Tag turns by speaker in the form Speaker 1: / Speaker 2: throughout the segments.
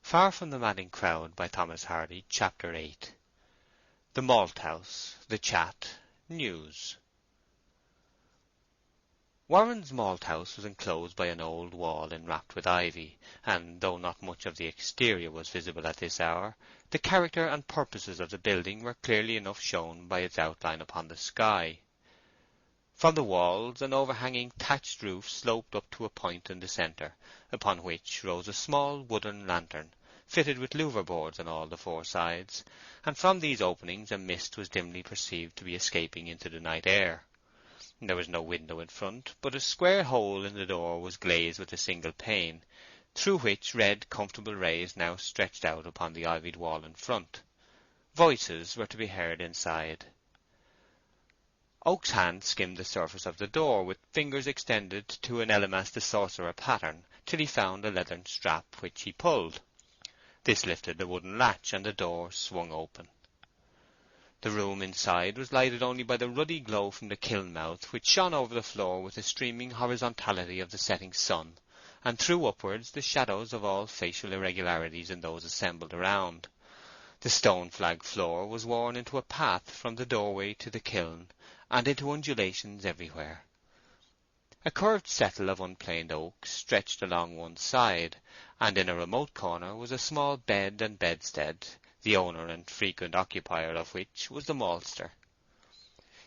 Speaker 1: Far from the Madding Crowd by Thomas Hardy. Chapter 8. The Malthouse, the Chat, News. Warren's Malthouse was enclosed by an old wall enwrapped with ivy, and though not much of the exterior was visible at this hour, the character and purposes of the building were clearly enough shown by its outline upon the sky. From the walls an overhanging thatched roof sloped up to a point in the centre, upon which rose a small wooden lantern, fitted with louver boards on all the four sides, and from these openings a mist was dimly perceived to be escaping into the night air. There was no window in front, but a square hole in the door was glazed with a single pane, through which red, comfortable rays now stretched out upon the ivied wall in front. Voices were to be heard inside. Oak's hand skimmed the surface of the door with fingers extended to an Elymas the Sorcerer pattern, till he found a leathern strap, which he pulled. This lifted the wooden latch, and the door swung open. The room inside was lighted only by the ruddy glow from the kiln mouth, which shone over the floor with the streaming horizontality of the setting sun, and threw upwards the shadows of all facial irregularities in those assembled around. The stone-flagged floor was worn into a path from the doorway to the kiln, and into undulations everywhere. A curved settle of unplaned oak stretched along one side, and in a remote corner was a small bed and bedstead, the owner and frequent occupier of which was the maltster.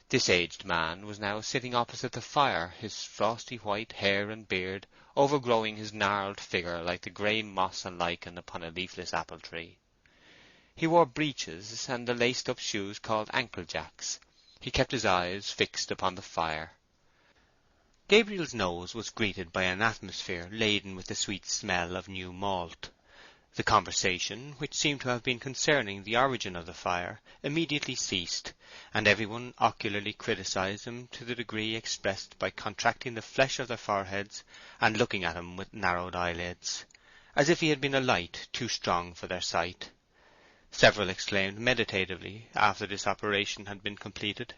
Speaker 1: This aged man was now sitting opposite the fire, his frosty white hair and beard overgrowing his gnarled figure like the grey moss and lichen upon a leafless apple tree. He wore breeches and the laced-up shoes called ankle-jacks. He kept his eyes fixed upon the fire. Gabriel's nose was greeted by an atmosphere laden with the sweet smell of new malt. The conversation, which seemed to have been concerning the origin of the fire, immediately ceased, and everyone ocularly criticized him to the degree expressed by contracting the flesh of their foreheads and looking at him with narrowed eyelids, as if he had been a light too strong for their sight. Several exclaimed meditatively, after this operation had been completed,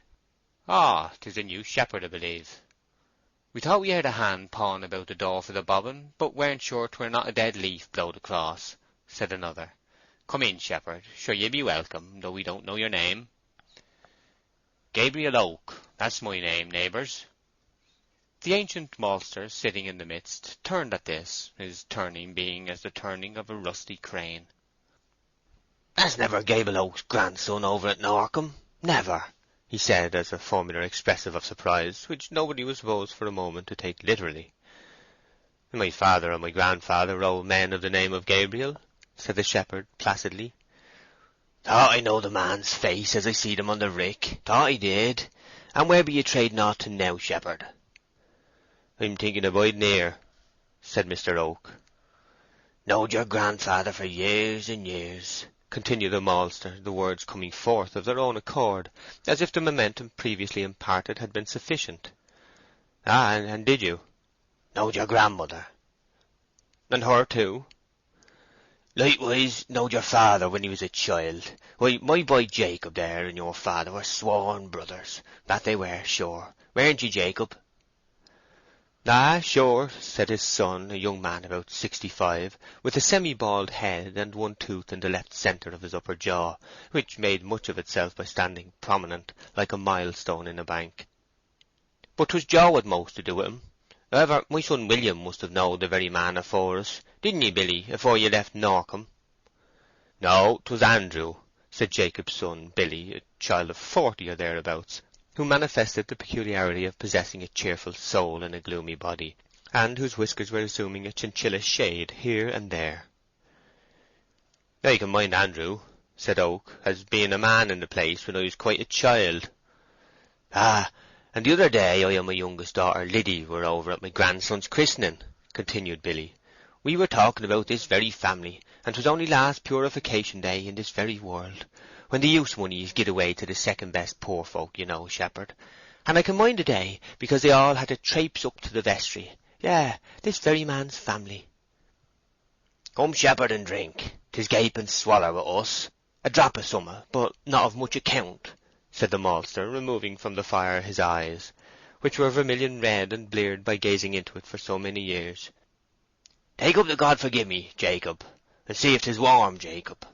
Speaker 1: "Ah, 'tis a new shepherd, I believe. We thought we heard a hand pawing about the door for the bobbin, but weren't sure 'twere not a dead leaf blowed across," said another. "Come in, shepherd. Sure ye be welcome, though we don't know your name." "Gabriel Oak, that's my name, neighbours." The ancient maltster, sitting in the midst, turned at this, his turning being as the turning of a rusty crane. "That's never Gabriel Oak's grandson over at Norcombe, never," he said, as a formula expressive of surprise, which nobody was supposed for a moment to take literally. "My father and my grandfather were old men of the name of Gabriel," said the shepherd placidly. "Thought I know the man's face as I seed him on the rick, thought I did. And where be you trading off to now, shepherd?" "I'm thinking of biding here," said Mr. Oak. "Knowed your grandfather for years and years," continued the maltster, the words coming forth of their own accord, as if the momentum previously imparted had been sufficient. "Ah, and did you?" "Knowed your grandmother." "And her too?" "Likewise knowed your father when he was a child. Why, my boy Jacob there and your father were sworn brothers, that they were, sure. Weren't you, Jacob?" "Ah, sure," said his son, a young man about 65, with a semi-bald head and one tooth in the left centre of his upper jaw, which made much of itself by standing prominent, like a milestone in a bank. "But 'twas Joe had most to do with him. However, my son William must have knowed the very man afore us. Didn't ye, Billy, afore you left Norcombe?" "No, 'twas Andrew," said Jacob's son, Billy, a child of 40 or thereabouts, who manifested the peculiarity of possessing a cheerful soul in a gloomy body, and whose whiskers were assuming a chinchilla shade here and there. "I can mind Andrew," said Oak, "as being a man in the place when I was quite a child." "Ah, and the other day I and my youngest daughter Liddy were over at my grandson's christening," continued Billy. "We were talking about this very family, and 'twas only last purification day in this very world, when the use money is gied away to the second best poor folk, you know, shepherd. And I can mind the day, because they all had to traipse up to the vestry. Yeah, this very man's family." "Come, shepherd, and drink. 'Tis gape and swaller with us. A drop of summat, but not of much account," said the maltster, removing from the fire his eyes, which were vermilion red and bleared by gazing into it for so many years. "Take up the God forgive me, Jacob.
Speaker 2: And see if 'tis warm, Jacob."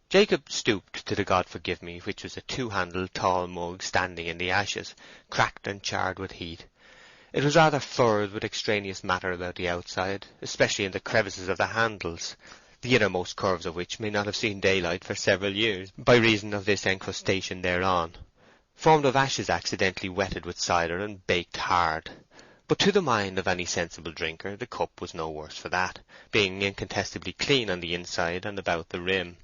Speaker 1: Jacob stooped to the God forgive me, which was a two-handled tall mug standing in the ashes, cracked and charred with heat. It was rather furred with extraneous matter about the outside, especially in the crevices of the handles, the innermost curves of which may not have seen daylight for several years, by reason of this encrustation thereon, formed of ashes accidentally wetted with cider and baked hard. But to the mind of any sensible drinker the cup was no worse for that, being incontestably clean on the inside and about the rim.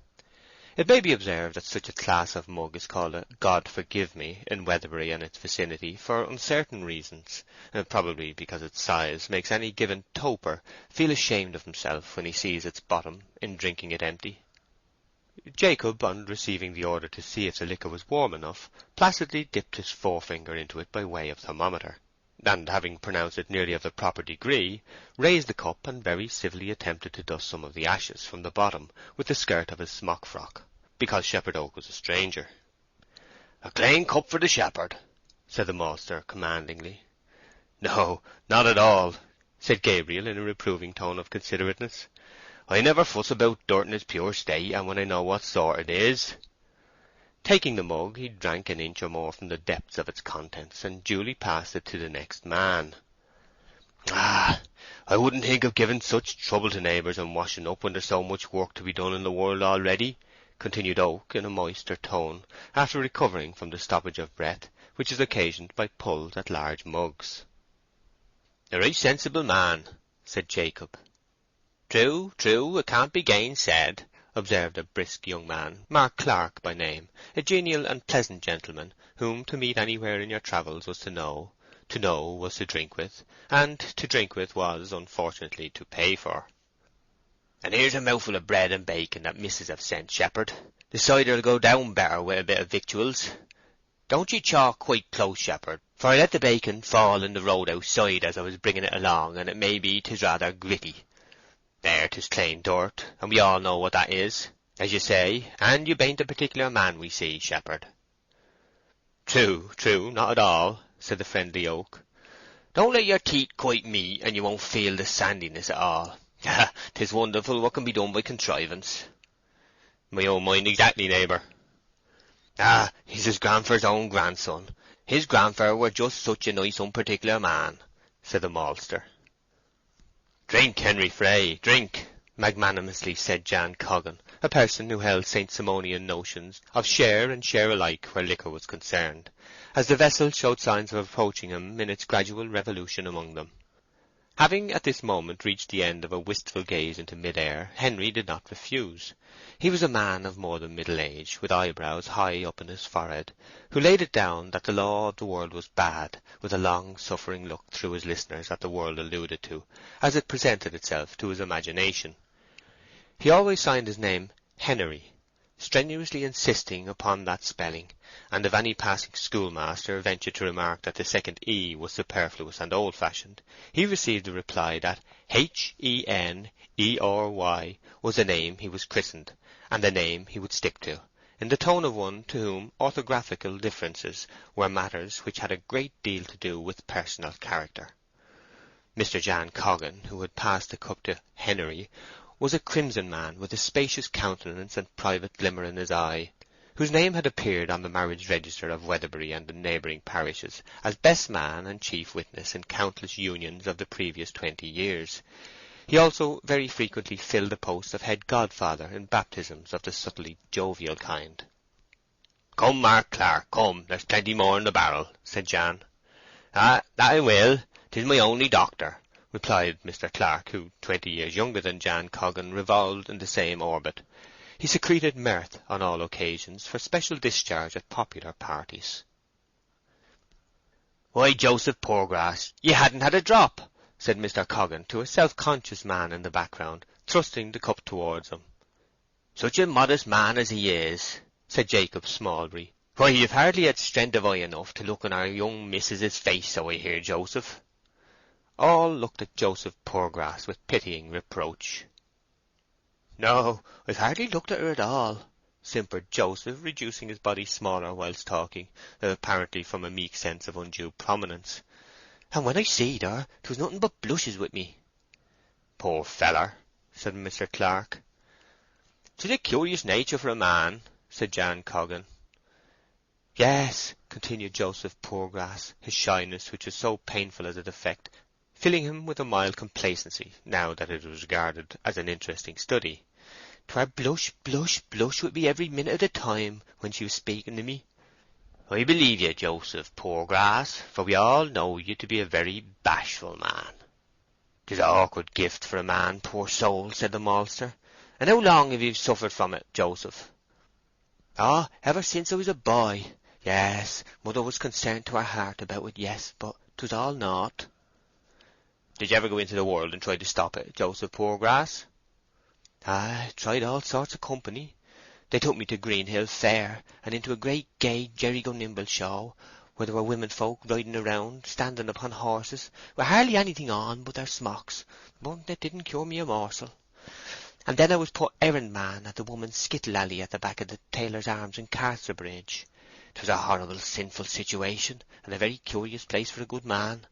Speaker 1: It may be observed that such a class of mug is called a God forgive me in Weatherbury and its vicinity for uncertain reasons, probably because its size makes any given toper feel ashamed of himself when he sees its bottom in drinking it empty. Jacob, on receiving the order to see if the liquor was warm enough, placidly dipped his forefinger into it by way of thermometer, and having pronounced it nearly of the proper degree, raised the cup and very civilly attempted to dust some of the ashes from the bottom with the skirt of his smock-frock, because Shepherd Oak was a stranger.
Speaker 2: "A clean cup for the shepherd," said the maltster commandingly.
Speaker 1: "No, not at all," said Gabriel in a reproving tone of considerateness.
Speaker 2: "I never fuss about dirt in its pure state, and when I know what sort it is."
Speaker 1: Taking the mug, he drank an inch or more from the depths of its contents, and duly passed it to the next man.
Speaker 2: "Ah, I wouldn't think of giving such trouble to neighbours and washing up when there's so much work to be done in the world already," continued Oak in a moister tone, after recovering from the stoppage of breath which is occasioned by pulls at large mugs. "A right sensible man," said Jacob.
Speaker 1: True, it can't be gainsaid," observed a brisk young man, Mark Clark by name, a genial and pleasant gentleman, whom to meet anywhere in your travels was to know was to drink with, and to drink with was, unfortunately, to pay for.
Speaker 2: "And here's a mouthful of bread and bacon that missus have sent, shepherd. The cider'll go down better with a bit of victuals. Don't ye chalk quite close, shepherd, for I let the bacon fall in the road outside as I was bringing it along, and it may be 'tis rather gritty. There, 'tis plain dirt, and we all know what that is, as you say, and you bain't a particular man we see, shepherd."
Speaker 1: True, not at all," said the friendly Oak.
Speaker 2: "Don't let your teeth quite meet, and you won't feel the sandiness at all. 'Tis wonderful what can be done by contrivance."
Speaker 1: "My own mind exactly, neighbour."
Speaker 2: "Ah, he's his grandfer's own grandson. His grandfer were just such a nice unparticular man," said the maltster.
Speaker 1: "Drink, Henry Fray, drink," magnanimously said Jan Coggan, a person who held St. Simonian notions of share and share alike where liquor was concerned, as the vessel showed signs of approaching him in its gradual revolution among them. Having at this moment reached the end of a wistful gaze into mid-air, Henry did not refuse. He was a man of more than middle age, with eyebrows high up in his forehead, who laid it down that the law of the world was bad, with a long-suffering look through his listeners at the world alluded to, as it presented itself to his imagination. He always signed his name Henery, strenuously insisting upon that spelling, and if any passing schoolmaster ventured to remark that the second E was superfluous and old-fashioned, he received the reply that Henery was the name he was christened, and the name he would stick to, in the tone of one to whom orthographical differences were matters which had a great deal to do with personal character. Mr. Jan Coggan, who had passed the cup to Henery, was a crimson man with a spacious countenance and private glimmer in his eye, whose name had appeared on the marriage register of Weatherbury and the neighbouring parishes as best man and chief witness in countless unions of the previous 20 years. He also very frequently filled the post of head godfather in baptisms of the subtly jovial kind.
Speaker 2: "Come, Mark Clark, come, there's plenty more in the barrel," said Jan.
Speaker 1: "Ah, that I will. 'Tis my only doctor," replied Mr. Clark, who, 20 years younger than Jan Coggan, revolved in the same orbit. He secreted mirth on all occasions for special discharge at popular parties.
Speaker 2: "Why, Joseph Poorgrass, ye hadn't had a drop," said Mr. Coggan to a self-conscious man in the background, thrusting the cup towards him. "Such a modest man as he is," said Jacob Smallbury. "Why, you've hardly had strength of eye enough to look in our young missus's face, so I hear, Joseph."
Speaker 1: All looked at Joseph Poorgrass with pitying reproach.
Speaker 2: "No, I've hardly looked at her at all,"
Speaker 1: simpered Joseph, reducing his body smaller whilst talking, apparently from a meek sense of undue prominence.
Speaker 2: "And when I seed her, 'twas nothing but blushes with me."
Speaker 1: "Poor feller,"
Speaker 2: said Mr. Clark. "'Tis a curious nature for a man," said Jan Coggan. "Yes," continued Joseph Poorgrass, his shyness, which was so painful as a defect, filling him with a mild complacency, now that it was regarded as an interesting study. "'Twere blush, blush, blush with me every minute of the time when she was speaking to me." "I believe you, Joseph Poorgrass, for we all know you to be a very bashful man." "'Tis an awkward gift for a man, poor soul," said the maltster. "And how long have you suffered from it, Joseph?" "Oh, ever since I was a boy. Yes, mother was concerned to her heart about it, yes, but 'twas all naught." "Did you ever go into the world and try to stop it, Joseph Poorgrass?" "I tried all sorts of company. They took me to Greenhill Fair, and into a great gay jerry-go-nimble show, where there were women folk riding around, standing upon horses, with hardly anything on but their smocks, but it didn't cure me a morsel. And then I was put errand man at the woman's skittle alley at the back of the Tailor's Arms in Casterbridge. 'Twas a horrible, sinful situation, and a very curious place for a good man.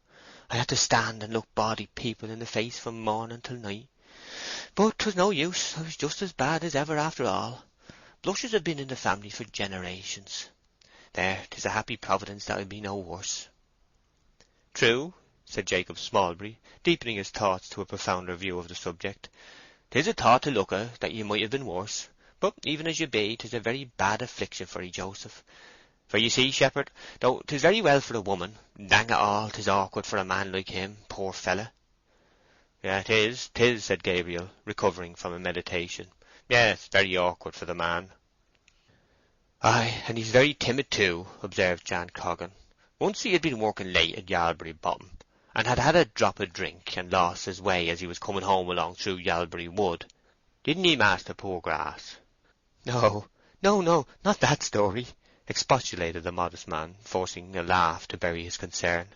Speaker 2: I had to stand and look bawdy people in the face from morning till night. But 'twas no use, I was just as bad as ever after all. Blushes have been in the family for generations. There, 'tis a happy providence that I be no worse." "True," said Jacob Smallbury, deepening his thoughts to a profounder view of the subject. "'Tis a thought to look at, that you might have been worse. But even as you be, 'tis a very bad affliction for 'ee, Joseph. For you see, shepherd, though 'tis very well for a woman, dang it all, 'tis awkward for a man like him, poor fella." "Yes, 'tis," said Gabriel, recovering from a meditation. "Yes, very awkward for the man." "Ay, and he's very timid too," observed Jan Coggan. "Once he had been working late at Yalbury Bottom, and had had a drop of drink, and lost his way as he was coming home along through Yalbury Wood. Didn't he, Master Poorgrass?" "No, no, not that story," expostulated the modest man, forcing a laugh to bury his concern.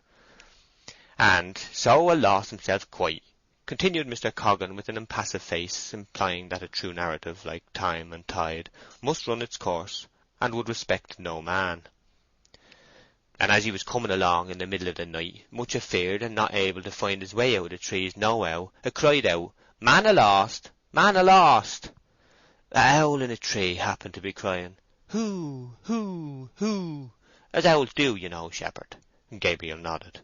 Speaker 2: "And so lost himself quite," continued Mr. Coggan with an impassive face, implying that a true narrative, like time and tide, must run its course, and would respect no man. "And as he was coming along in the middle of the night, much afeard and not able to find his way out of the trees nohow, it cried out, 'Man alost! Man alost!' A owl in a tree happened to be crying, 'Hoo, hoo, hoo,' as owls do, you know, shepherd." Gabriel nodded.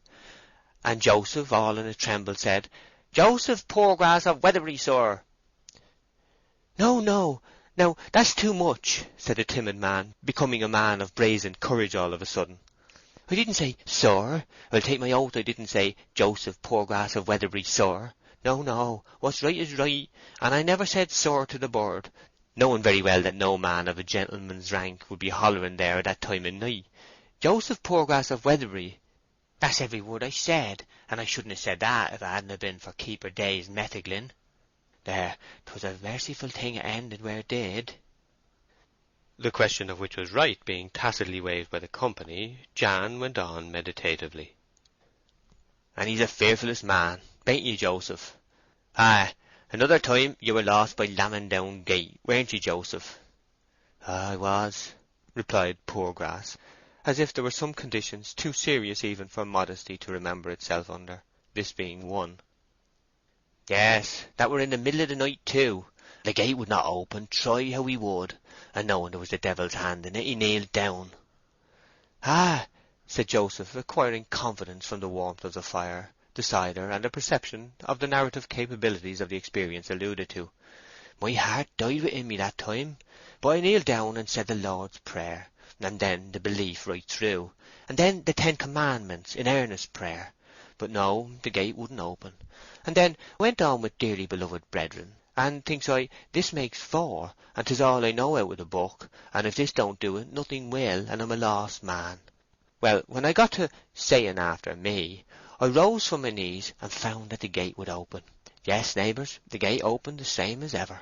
Speaker 2: "And Joseph, all in a tremble, said, 'Joseph Poorgrass of Weatherbury, sir.'" "No, no, now that's too much," said the timid man, becoming a man of brazen courage all of a sudden. "I didn't say, sir. I'll take my oath I didn't say, 'Joseph Poorgrass of Weatherbury, sir.' No, no, what's right is right, and I never said sir to the bird, knowing very well that no man of a gentleman's rank would be hollering there at that time of night. 'Joseph Poorgrass of Weatherbury.' That's every word I said, and I shouldn't have said that if it hadn't been for Keeper Day's metheglin. There, 'twas a merciful thing it ended where it did." The question of which was right being tacitly waived by the company, Jan went on meditatively. "And he's a fearfullest man, bain't ye, Joseph? Ay, another time you were lost by Lammindown Gate, weren't ye, Joseph?" "I was," replied Poorgrass, as if there were some conditions too serious even for modesty to remember itself under, this being one. "Yes, that were in the middle of the night too. The gate would not open, try how he would, and knowing there was the devil's hand in it, he kneeled down." "Ah," said Joseph, acquiring confidence from the warmth of the fire, the cider, and a perception of the narrative capabilities of the experience alluded to. "My heart died within me that time, but I kneeled down and said the Lord's Prayer, and then the belief right through, and then the 10 Commandments in earnest prayer. But no, the gate wouldn't open. And then went on with Dearly Beloved Brethren, and thinks I, this makes 4, and 'tis all I know out of the book, and if this don't do it, nothing will, and I'm a lost man. Well, when I got to saying after me, I rose from my knees and found that the gate would open. Yes, neighbours, the gate opened the same as ever."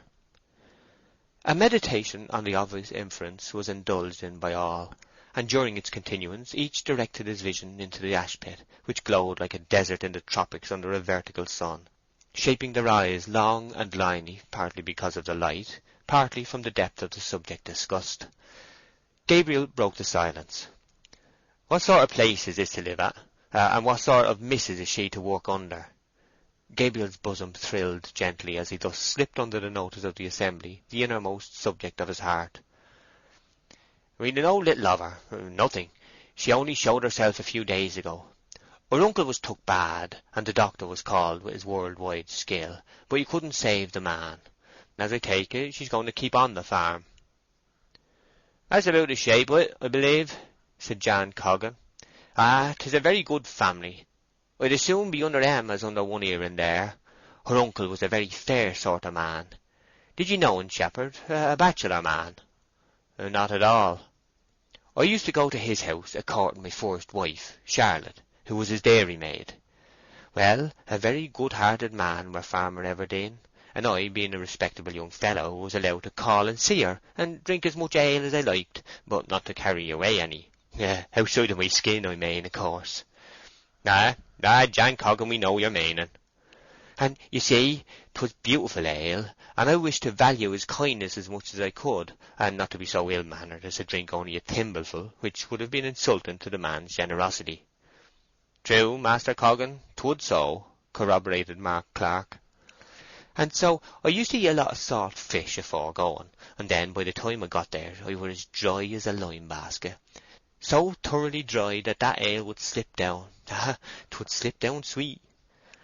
Speaker 2: A meditation on the obvious inference was indulged in by all, and during its continuance each directed his vision into the ash-pit, which glowed like a desert in the tropics under a vertical sun, shaping their eyes long and liney, partly because of the light, partly from the depth of the subject discussed. Gabriel broke the silence. "What sort of place is this to live at? And what sort of missus is she to work under?" Gabriel's bosom thrilled gently as he thus slipped under the notice of the assembly the innermost subject of his heart. "We know little of her. Nothing. She only showed herself a few days ago. Her uncle was took bad, and the doctor was called with his world-wide skill, but he couldn't save the man. As I take it, she's going to keep on the farm." "That's about the shape of it, I believe," said Jan Coggan. "Ah, 'tis a very good family. I'd as soon be under them as under one here and there. Her uncle was a very fair sort of man. Did you know him, shepherd? A bachelor man?" "Not at all." "I used to go to his house a courting my first wife, Charlotte, who was his dairymaid. Well, a very good-hearted man were Farmer Everdene, and I, being a respectable young fellow, was allowed to call and see her, and drink as much ale as I liked, but not to carry away any. Outside of my skin, I mean, of course." "Ah, Jan Coggan, we know your meaning." "And, you see, 'twas beautiful ale, and I wished to value his kindness as much as I could, and not to be so ill-mannered as to drink only a thimbleful, which would have been insulting to the man's generosity." "True, Master Coggan, 'twould so," corroborated Mark Clark. "And so I used to eat a lot of salt fish afore going, and then by the time I got there I were as dry as a lime basket. So thoroughly dry that ale would slip down. Ah, 'twould slip down sweet.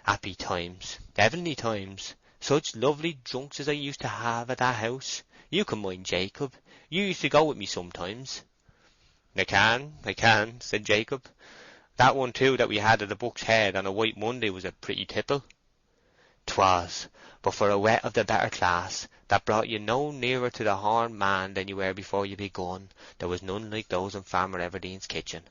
Speaker 2: Happy times, heavenly times. Such lovely drunks as I used to have at that house. You can mind, Jacob. You used to go with me sometimes." I can," said Jacob. "That one too that we had at the Buck's Head on a White Monday was a pretty tipple." "'Twas, but for a wet of the better class, that brought you no nearer to the horned man than you were before you begun. There was none like those in Farmer Everdene's kitchen.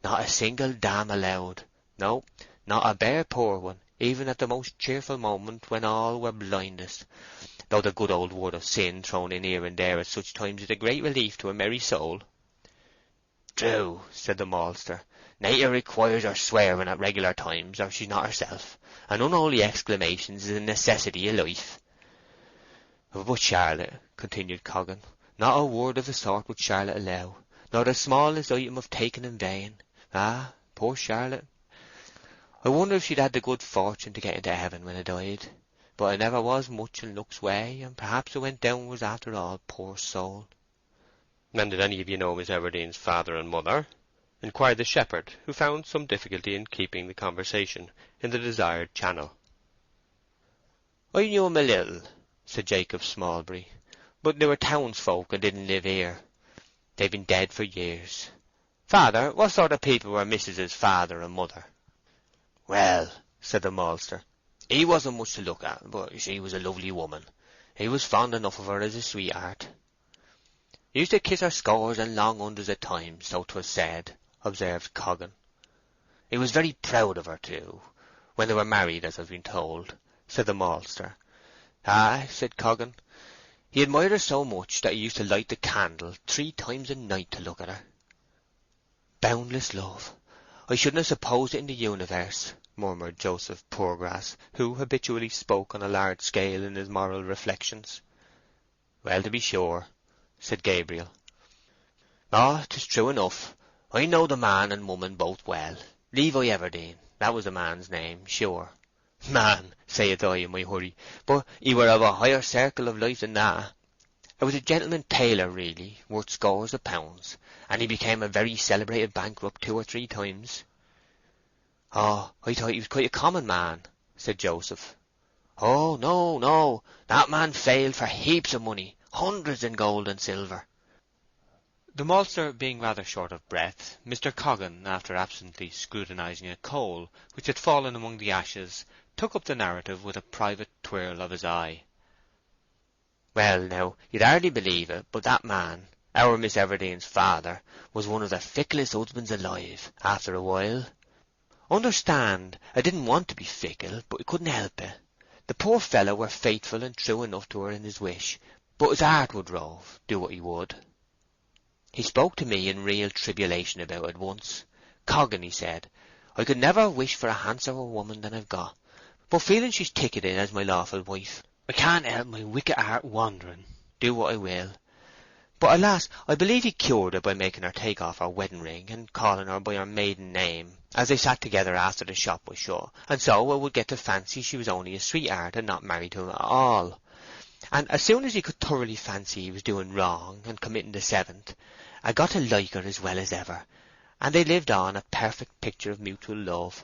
Speaker 2: Not a single dam allowed. No, not a bare poor one, even at the most cheerful moment when all were blindest, though the good old word of sin thrown in here and there at such times is a great relief to a merry soul." "True," said the maltster. "Nature requires her swearing at regular times, or she's not herself, and unholy exclamations is a necessity of life." "But Charlotte," continued Coggan, "not a word of the sort would Charlotte allow, nor the smallest item of taken in vain. Ah, poor Charlotte! I wonder if she'd had the good fortune to get into heaven when I died. But I never was much in luck's way, and perhaps I went downwards after all, poor soul."
Speaker 1: "And did any of you know Miss Everdene's father and mother?" inquired the shepherd, who found some difficulty in keeping the conversation in the desired channel.
Speaker 2: "I knew 'em a little," said Jacob Smallbury, "but they were townsfolk and didn't live here. They've been dead for years. Father, what sort of people were Mrs.'s father and mother?" "Well," said the maltster, "he wasn't much to look at, but she was a lovely woman. He was fond enough of her as a sweetheart." "He used to kiss her scores and long hundreds of times, so 'twas said," observed Coggan. "He was very proud of her, too, when they were married, as I've been told," said the maltster. "Ay," said Coggan, "he admired her so much that he used to light the candle 3 times a night to look at her." "Boundless love! I shouldn't have supposed it in the universe," murmured Joseph Poorgrass, who habitually spoke on a large scale in his moral reflections. "Well, to be sure," said Gabriel. "Oh, 'tis true enough. I know the man and woman both well. Levi Everdene, that was the man's name, sure. Man, saith I in my hurry, but he were of a higher circle of life than that. I was a gentleman tailor, really, worth scores of pounds, and he became a very celebrated bankrupt 2 or 3 times." "Oh, I thought he was quite a common man," said Joseph. "Oh, no, no. That man failed for heaps of money, hundreds in gold and silver."
Speaker 1: The maltster being rather short of breath, Mr. Coggan, after absently scrutinizing a coal which had fallen among the ashes, took up the narrative with a private twirl of his eye.
Speaker 2: "Well, now, you'd hardly believe it, but that man, our Miss Everdene's father, was one of the ficklest husbands alive, after a while. Understand, I didn't want to be fickle, but I couldn't help it. The poor fellow were faithful and true enough to her in his wish, but his heart would rove, do what he would. He spoke to me in real tribulation about it once. 'Coggan,' he said, 'I could never wish for a handsomer woman than I've got, but feeling she's ticketed as my lawful wife, I can't help my wicked heart wandering, do what I will. But alas, I believe he cured it by making her take off her wedding ring and calling her by her maiden name, as they sat together after the shop was shut, and so I would get to fancy she was only a sweetheart and not married to him at all. And as soon as he could thoroughly fancy he was doing wrong and committing the seventh, I got to like her as well as ever, and they lived on a perfect picture of mutual love.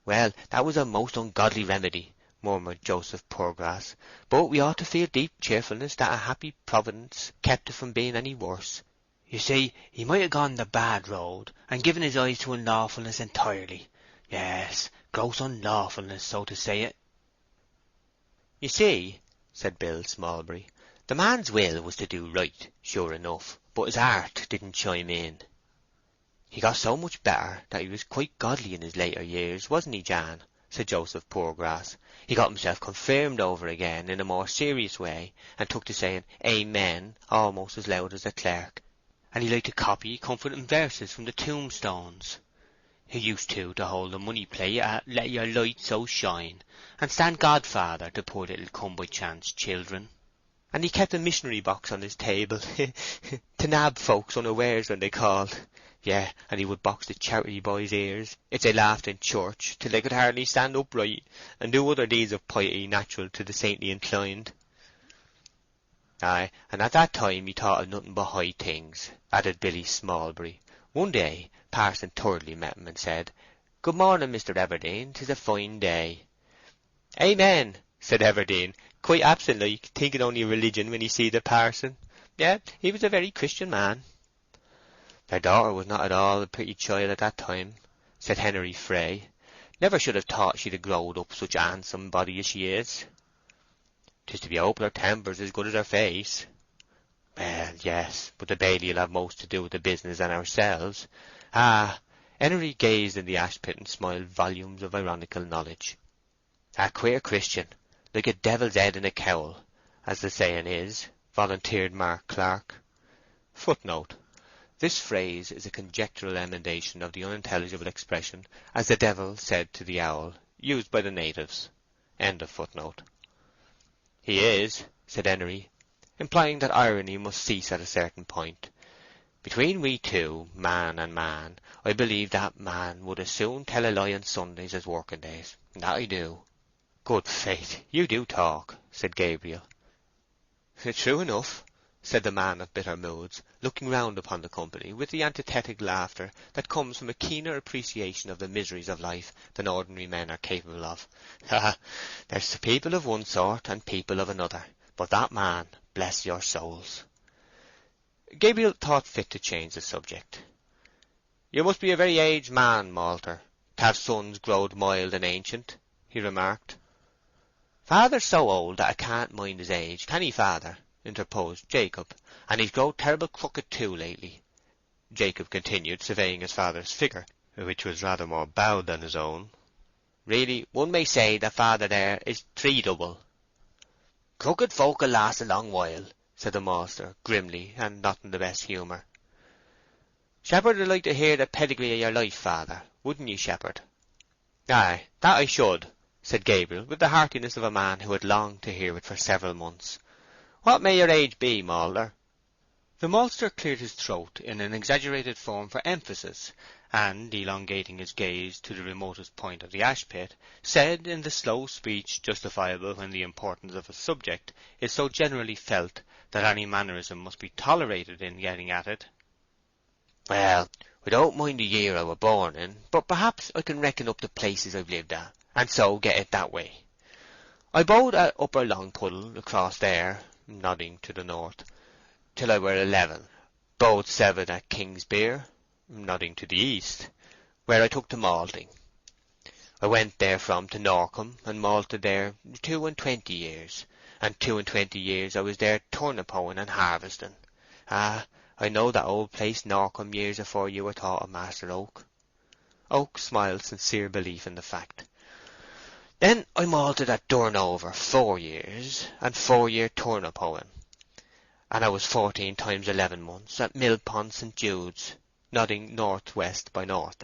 Speaker 2: Well, that was a most ungodly remedy, murmured Joseph Poorgrass, but we ought to feel deep cheerfulness that a happy providence kept it from being any worse. You see, he might have gone the bad road, and given his eyes to unlawfulness entirely. Yes, gross unlawfulness, so to say it. You see, said Bill Smallbury, the man's will was to do right, sure enough, but his heart didn't chime in. He got so much better that he was quite godly in his later years, wasn't he, Jan? Said Joseph Poorgrass. He got himself confirmed over again in a more serious way, and took to saying Amen almost as loud as the clerk, and he liked to copy comforting verses from the tombstones. He used to hold the money play at Let Your Light So Shine, and stand godfather to poor little come-by-chance children. And he kept a missionary box on his table, to nab folks unawares when they called. Yeah, and he would box the charity boys' ears, if they laughed in church, till they could hardly stand upright, and do other deeds of piety natural to the saintly inclined. Aye, and at that time he thought of nothing but high things, added Billy Smallbury. One day Parson Thirdly met him and said, "Good morning, Mr. Everdene, 'tis a fine day." "Amen," said Everdene, quite absent-like, thinking only of religion when he see the parson. Yeah, he was a very Christian man. Their daughter was not at all a pretty child at that time, said Henery Fray. Never should have thought she'd have growed up such a handsome body as she is. 'Tis to be hoped her temper's as good as her face. Well, yes, but the bailie'll have most to do with the business than ourselves. Ah, Henery gazed in the ash-pit and smiled volumes of ironical knowledge. A queer Christian, like a devil's head in a cowl, as the saying is, volunteered Mark Clark. Footnote. This phrase is a conjectural emendation of the unintelligible expression, as the devil said to the owl, used by the natives. End of footnote. He is, said Henery, implying that irony must cease at a certain point. Between we two, man and man, I believe that man would as soon tell a lie on Sundays as working days. That I do. Good faith, you do talk, said Gabriel. True enough, said the man of bitter moods, looking round upon the company with the antithetic laughter that comes from a keener appreciation of the miseries of life than ordinary men are capable of. Ha! There's people of one sort and people of another, but that man, bless your souls. Gabriel thought fit to change the subject. You must be a very aged man, Malter, to have sons growed mild and ancient, he remarked. Father's so old that I can't mind his age, can he, father? Interposed Jacob, and he's growed terrible crooked too lately. Jacob continued, surveying his father's figure, which was rather more bowed than his own. Really, one may say that father there is three-double. Crooked folk'll last a long while, said the master, grimly, and not in the best humour. Shepherd would like to hear the pedigree of your life, father, wouldn't you, Shepherd? Aye, that I should, said Gabriel, with the heartiness of a man who had longed to hear it for several months. What may your age be, Malter? The maltster cleared his throat in an exaggerated form for emphasis, and, elongating his gaze to the remotest point of the ash-pit, said in the slow speech justifiable when the importance of a subject is so generally felt that any mannerism must be tolerated in getting at it. Well, I don't mind the year I were born in, but perhaps I can reckon up the places I've lived at, and so get it that way. I bode at Upper Longpuddle, across there, nodding to the north, till I were 11. Bode 7 at Kingsbere, nodding to the east, where I took to malting. I went therefrom to Norcombe, and malted there 22 years, and 22 years I was there turnip hoeing and harvesting. Ah, I know that old place Norcombe years afore you were thought of, Master Oak. Oak smiled sincere belief in the fact. Then I malted at Durnover 4 years, and 4-year turnip hoeing, and I was 14 times 11 months at Millpond St. Jude's, nodding north-west by north.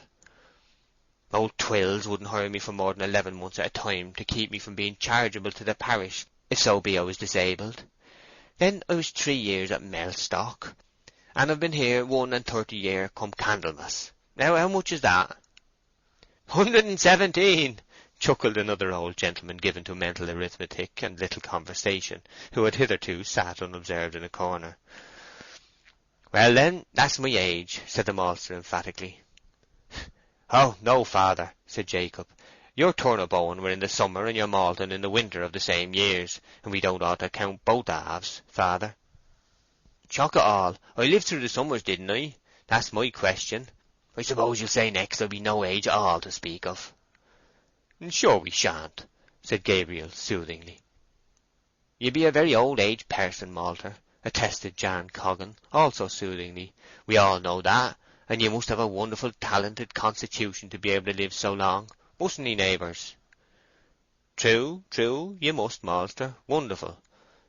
Speaker 2: Old Twills wouldn't hire me for more than 11 months at a time to keep me from being chargeable to the parish, if so be I was disabled. Then I was 3 years at Mellstock, and I've been here 31 year come Candlemas. Now how much is that?" "117," chuckled another old gentleman given to mental arithmetic and little conversation, who had hitherto sat unobserved in a corner. "Well, then, that's my age," said the maltster emphatically. "Oh, no, father," said Jacob. "Your turnip owing were in the summer and your malting in the winter of the same years, and we don't ought to count both halves, father." "Chock it all, I lived through the summers, didn't I? That's my question. I suppose you'll say next I'll be no age at all to speak of." "Sure we shan't," said Gabriel soothingly. "You be a very old age person, Malter," attested Jan Coggan, also soothingly. "We all know that, and you must have a wonderful talented constitution to be able to live so long. Mustn't he, neighbours?" "True, true, you must, maltster. Wonderful,"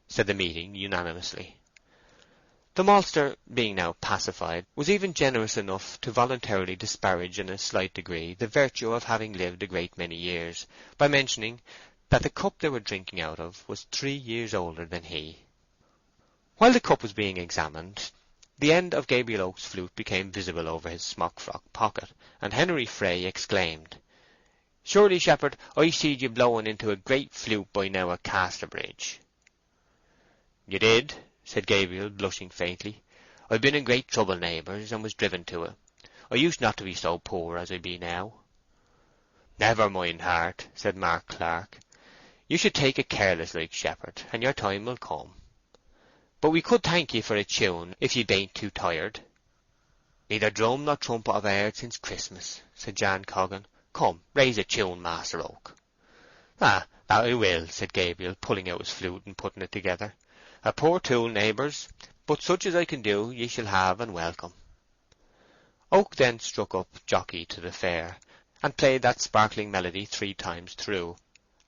Speaker 2: said the meeting unanimously. The maltster, being now pacified, was even generous enough to voluntarily disparage in a slight degree the virtue of having lived a great many years, by mentioning that the cup they were drinking out of was 3 years older than he. While the cup was being examined, the end of Gabriel Oak's flute became visible over his smock-frock pocket, and Henry Fray exclaimed, "Surely, shepherd, I seed you blowing into a great flute by now at Casterbridge." "You did," said Gabriel, blushing faintly. "I've been in great trouble, neighbours, and was driven to it. I used not to be so poor as I be now." "Never mind, Hart," said Mark Clark. "You should take it careless like, shepherd, and your time will come. But we could thank ye for a tune, if ye bain't too tired." "Neither drum nor trumpet have I heard since Christmas," said Jan Coggan. "Come, raise a tune, Master Oak." "Ah, that I will," said Gabriel, pulling out his flute and putting it together. "A poor tool, neighbours, but such as I can do ye shall have and welcome." Oak then struck up "Jockey to the Fair," and played that sparkling melody 3 times through,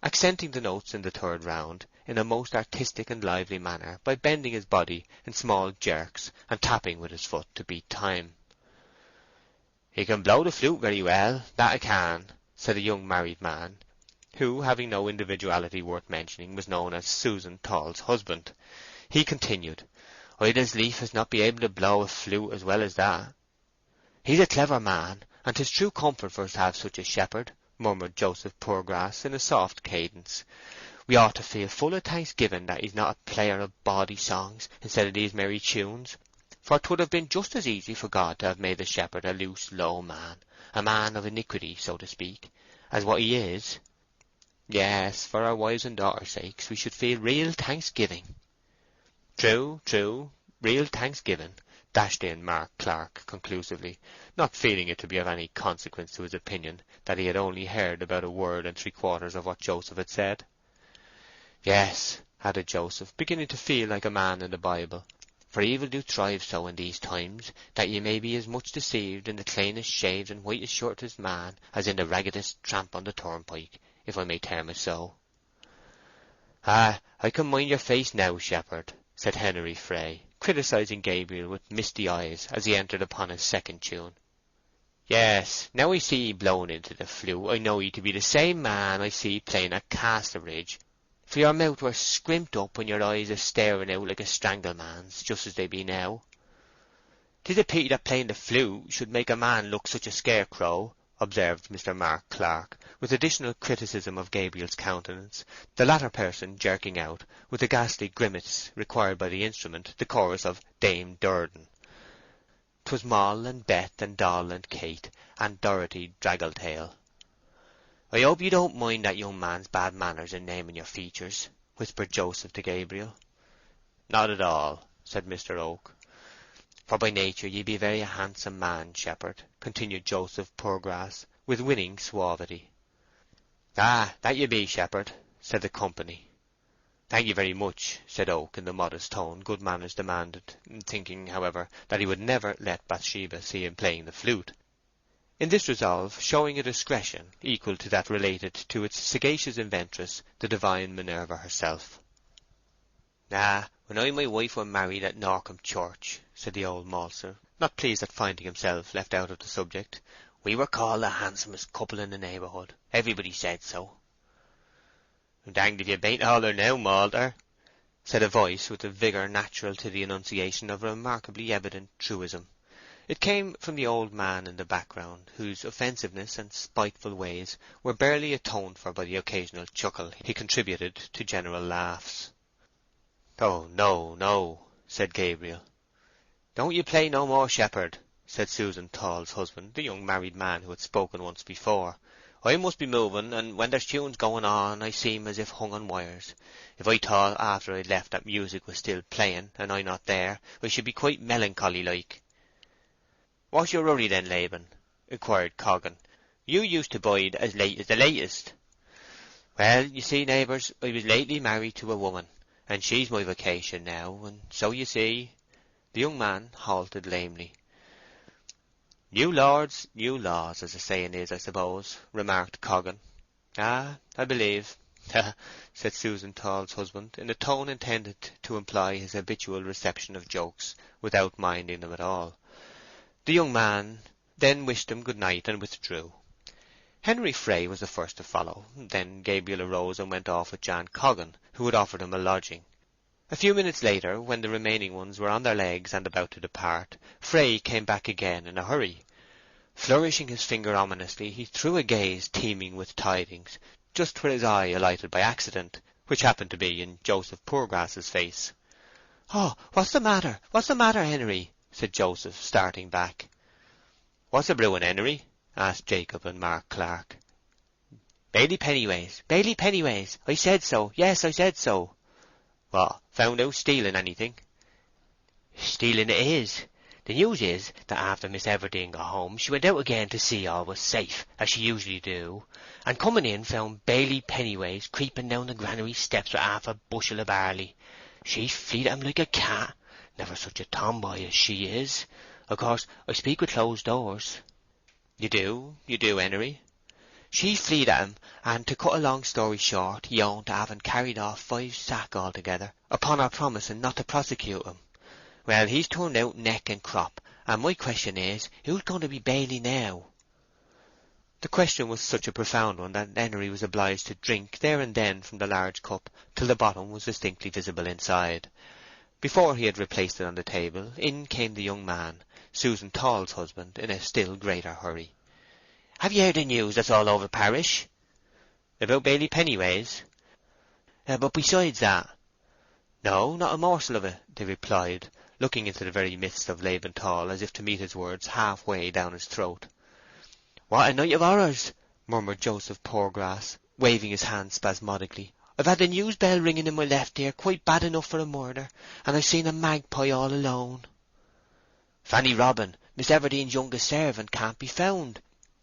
Speaker 2: accenting the notes in the third round in a most artistic and lively manner by bending his body in small jerks and tapping with his foot to beat time. "He can blow the flute very well, that 'a can," said a young married man, who, having no individuality worth mentioning, was known as Susan Tall's husband. He continued, "I'd as lief as not be able to blow a flute as well as that." "He's a clever man, and 'tis true comfort for us to have such a shepherd," murmured Joseph Poorgrass in a soft cadence. "We ought to feel full of thanksgiving that he's not a player of bawdy songs instead of these merry tunes, for 'twould have been just as easy for God to have made the shepherd a loose, low man, a man of iniquity, so to speak, as what he is. Yes, for our wives' and daughters' sakes we should feel real thanksgiving." "True, true, real thanksgiving," dashed in Mark Clark conclusively, not feeling it to be of any consequence to his opinion that he had only heard about 1 3/4 of what Joseph had said. "Yes," added Joseph, beginning to feel like a man in the Bible, "for evil do thrive so in these times, that ye may be as much deceived in the cleanest shaved and whitest shirtedest man as in the raggedest tramp on the turnpike, if I may term it so." "Ah, I can mind your face now, shepherd," said Henry Fray, criticizing Gabriel with misty eyes as he entered upon his second tune. "Yes, now I see ye blowing into the flute, I know ye to be the same man I see playing at Casterbridge, for your mouth were scrimped up and your eyes a staring out like a strangled man's, just as they be now." "'Tis a pity that playing the flute should make a man look such a scarecrow," observed Mr. Mark Clark, with additional criticism of Gabriel's countenance, the latter person jerking out, with the ghastly grimace required by the instrument, the chorus of Dame Durden. "'Twas Moll and Beth and Doll and Kate and Dorothy Draggletail." "I hope you don't mind that young man's bad manners in naming your features," whispered Joseph to Gabriel. "Not at all," said Mr. Oak. "For by nature ye be a very handsome man, shepherd," continued Joseph Poorgrass, with winning suavity. "Ah, that ye be, shepherd," said the company. "Thank you very much," said Oak in the modest tone good manners demanded, thinking, however, that he would never let Bathsheba see him playing the flute. In this resolve, showing a discretion equal to that related to its sagacious inventress, the divine Minerva herself. "Ah, when I and my wife were married at Norcombe Church," said the old maltster, not pleased at finding himself left out of the subject, "we were called the handsomest couple in the neighbourhood. Everybody said so." "Danged if you bain't taller now, malter," said a voice with the vigour natural to the enunciation of a remarkably evident truism. It came from the old man in the background, whose offensiveness and spiteful ways were barely atoned for by the occasional chuckle he contributed to general laughs. "Oh, no, no," said Gabriel. "Don't you play no more shepherd," said Susan Tall's husband, the young married man who had spoken once before. "I must be moving, and when there's tunes going on I seem as if hung on wires. If I thought after I'd left that music was still playing, and I not there, I should be quite melancholy like." "What's your hurry then, Laban?" inquired Coggan. "You used to bide as late as the latest." "Well, you see, neighbours, I was lately married to a woman, and she's my vocation now, and so you see—" The young man halted lamely. "New lords, new laws, as the saying is, I suppose," remarked Coggan. "Ah, I believe," said Susan Tall's husband, in a tone intended to imply his habitual reception of jokes, without minding them at all. The young man then wished them good night and withdrew. Henry Fray was the first to follow. Then Gabriel arose and went off with Jan Coggan, who had offered him a lodging. A few minutes later, when the remaining ones were on their legs and about to depart, Fray came back again in a hurry. Flourishing his finger ominously, he threw a gaze teeming with tidings, just where his eye alighted by accident, which happened to be in Joseph Poorgrass's face. "Oh, what's the matter? What's the matter, Henry?" said Joseph, starting back. "What's a brewing, Henry?" asked Jacob and Mark Clark. "Bailey Pennyways, Bailey Pennyways. I said so. Yes, I said so." "What, found out stealing anything?" "Stealing it is. The news is that after Miss Everdene got home she went out again to see all was safe, as she usually do, and coming in found Bailey Pennyways creeping down the granary steps with half a bushel of barley. She fleed at him like a cat. Never such a tomboy as she is. Of course, I speak with closed doors." You do, Henry." "She fleed at him, and to cut a long story short, he owned to having carried off 5 sack altogether, upon her promising not to prosecute him. Well, he's turned out neck and crop, and my question is, who's going to be Bailey now?" The question was such a profound one that Henry was obliged to drink there and then from the large cup till the bottom was distinctly visible inside. Before he had replaced it on the table, in came the young man, Susan Tall's husband, in a still greater hurry. "Have you heard the news that's all over the parish?" "About Bailey Pennyways?" "But besides that?" "No, not a morsel of it," they replied, looking into the very midst of Laban Tall as if to meet his words half-way down his throat. "What a night of horrors!" murmured Joseph Poorgrass, waving his hand spasmodically. "I've had the news bell ringing in my left ear quite bad enough for a murder, and I've seen a magpie all alone. Fanny Robin, Miss Everdene's youngest servant, can't be found.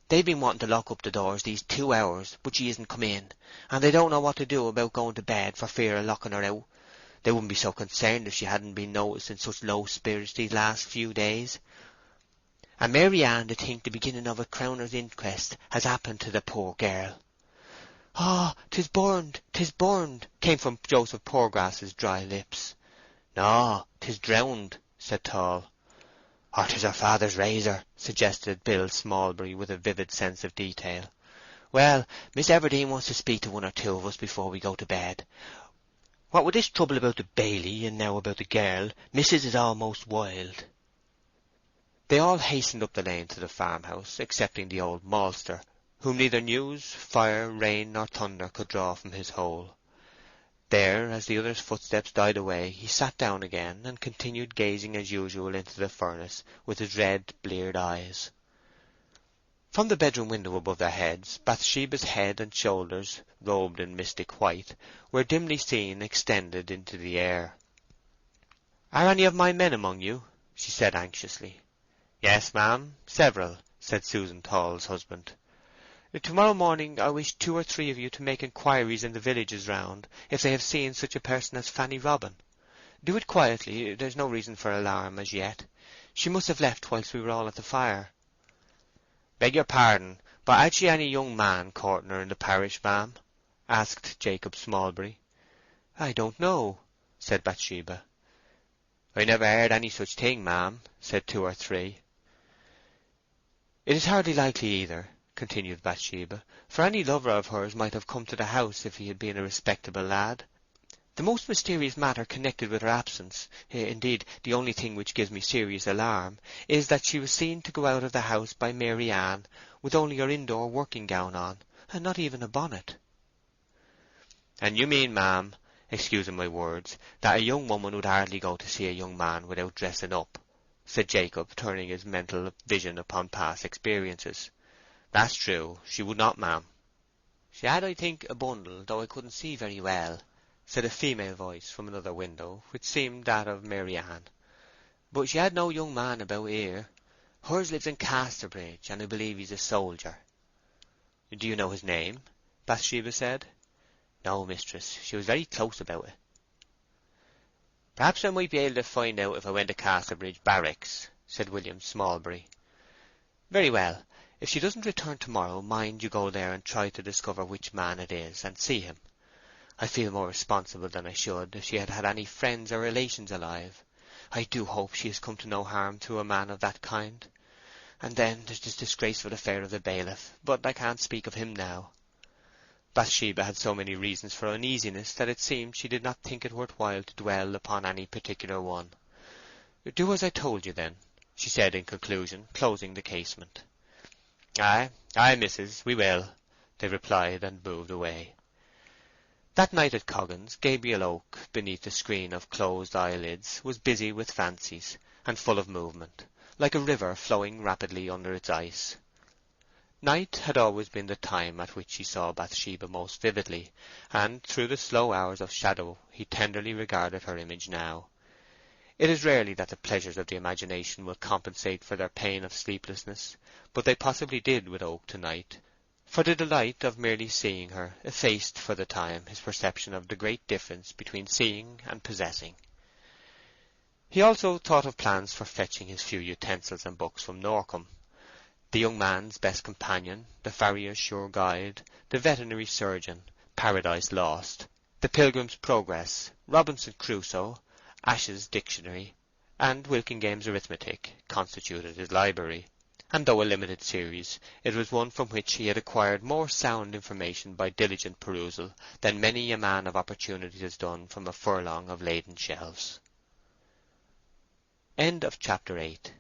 Speaker 2: They've been wanting to lock up the doors these 2 hours, but she isn't come in, and they don't know what to do about going to bed for fear of locking her out. They wouldn't be so concerned if she hadn't been noticed in such low spirits these last few days. And Mary Ann, to think the beginning of a crowner's inquest has happened to the poor girl." "Ah, 'tis burned, 'tis burned," came from Joseph Poorgrass's dry lips. "No, 'tis drowned," said Tall. "Or 'tis her father's razor," suggested Bill Smallbury with a vivid sense of detail. "Well, Miss Everdene wants to speak to one or two of us before we go to bed. What with this trouble about the Bailey, and now about the girl, Missus is almost wild." They all hastened up the lane to the farmhouse, excepting the old maltster, whom neither news, fire, rain, nor thunder could draw from his hole. There, as the other's footsteps died away, he sat down again and continued gazing as usual into the furnace with his red, bleared eyes. From the bedroom window above their heads, Bathsheba's head and shoulders, robed in mystic white, were dimly seen extended into the air. "Are any of my men among you?" she said anxiously. "Yes, ma'am, several," said Susan Tall's husband. "Tomorrow morning I wish 2 or 3 of you to make inquiries in the villages round if they have seen such a person as Fanny Robin. Do it quietly, there's no reason for alarm as yet. She must have left whilst we were all at the fire." "Beg your pardon, but had she any young man courting her in the parish, ma'am?" asked Jacob Smallbury. "I don't know," said Bathsheba. "I never heard any such thing, ma'am," said 2 or 3. "It is hardly likely either," continued Bathsheba, "for any lover of hers might have come to the house if he had been a respectable lad. The most mysterious matter connected with her absence, indeed the only thing which gives me serious alarm, is that she was seen to go out of the house by Mary Ann with only her indoor working gown on, and not even a bonnet." "And you mean, ma'am, excusing my words, that a young woman would hardly go to see a young man without dressing up," said Jacob, turning his mental vision upon past experiences. "That's true, she would not, ma'am." "She had, I think, a bundle, though I couldn't see very well," said a female voice from another window, which seemed that of Mary Ann. "But she had no young man about here. Hers lives in Casterbridge, and I believe he's a soldier." "Do you know his name?" Bathsheba said. "No, mistress. She was very close about it." "Perhaps I might be able to find out if I went to Casterbridge barracks," said William Smallbury. "Very well. If she doesn't return tomorrow, mind you go there and try to discover which man it is, and see him. I feel more responsible than I should if she had had any friends or relations alive. I do hope she has come to no harm through a man of that kind. And then there's this disgraceful affair of the bailiff, but I can't speak of him now." Bathsheba had so many reasons for uneasiness that it seemed she did not think it worth while to dwell upon any particular one. "Do as I told you, then," she said in conclusion, closing the casement. "Aye, aye, missus, we will," they replied, and moved away. That night at Coggan's, Gabriel Oak, beneath the screen of closed eyelids, was busy with fancies, and full of movement, like a river flowing rapidly under its ice. Night had always been the time at which he saw Bathsheba most vividly, and through the slow hours of shadow he tenderly regarded her image now. It is rarely that the pleasures of the imagination will compensate for their pain of sleeplessness, but they possibly did with Oak tonight, for the delight of merely seeing her effaced for the time his perception of the great difference between seeing and possessing. He also thought of plans for fetching his few utensils and books from Norcombe: the young man's best companion, the farrier's sure guide, the veterinary surgeon, Paradise Lost, the Pilgrim's Progress, Robinson Crusoe, Ash's Dictionary, and Wilkingame's Arithmetic, constituted his library. And though a limited series, it was one from which he had acquired more sound information by diligent perusal than many a man of opportunity has done from a furlong of laden shelves. End of chapter 8.